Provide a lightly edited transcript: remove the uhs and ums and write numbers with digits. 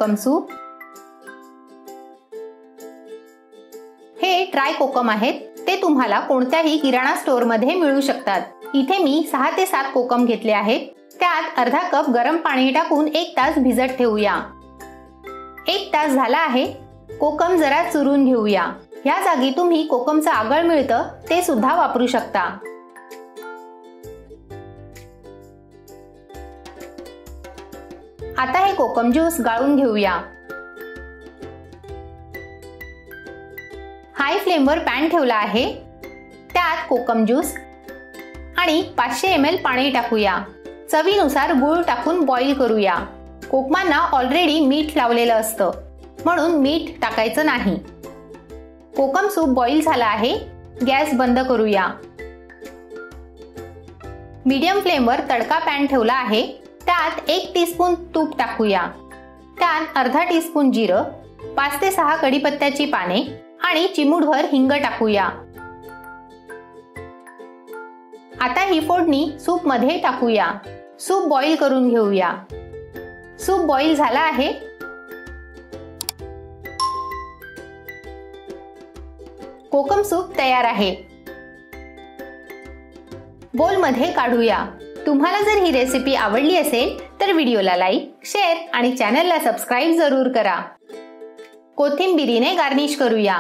कोकम soup. हे dry कोकम आहेत, ते तुम्हाला कोणत्याही किराणा स्टोअर मध्ये मिळू शकतात। इथे मी 6 ते 7 कोकम घेतले आहेत। त्यात अर्धा कप गरम पाणी टाकून 1 तास भिजत ठेवूया। 1 तास झाला आहे, कोकम जरा चुरून घेऊया। या जागी तुम्ही कोकमचं आगळ मिळतं ते सुद्धा वापरू शकता। आता हे कोकम ज्यूस गाळून घेऊया। हाय फ्लेमवर पॅन ठेवला आहे, त्यात कोकम ज्यूस आणि 500 ml पाणी टाकूया। चवीनुसार गूळ टाकून बॉईल करूया। कोकमांना ऑलरेडी मीठ लावलेलं असतं, म्हणून मीठ टाकायचं नाही। कोकम सूप बॉईल झाला आहे, गॅस बंद करूया। मीडियम फ्लेमवर तडका पॅन ठेवला आहे, त्यात 1 टीस्पून तूप टाकूया। त्यात अर्धा टीस्पून जिरं, 5 ते 6 कढीपत्त्याची पाने आणि चिमूटभर हिंग टाकूया। आता ही फोडणी सूप मध्ये टाकूया। सूप बॉईल करून घेऊया। सूप बॉईल झाला आहे, कोकम सूप तयार आहे। बोल मध्ये काढूया। तुम्हाला जर ही रेसिपी आवडली असेल तर व्हिडिओला लाईक, शेअर आणि चॅनलला सबस्क्राईब जरूर करा। कोथिंबीरीने गार्निश करूया।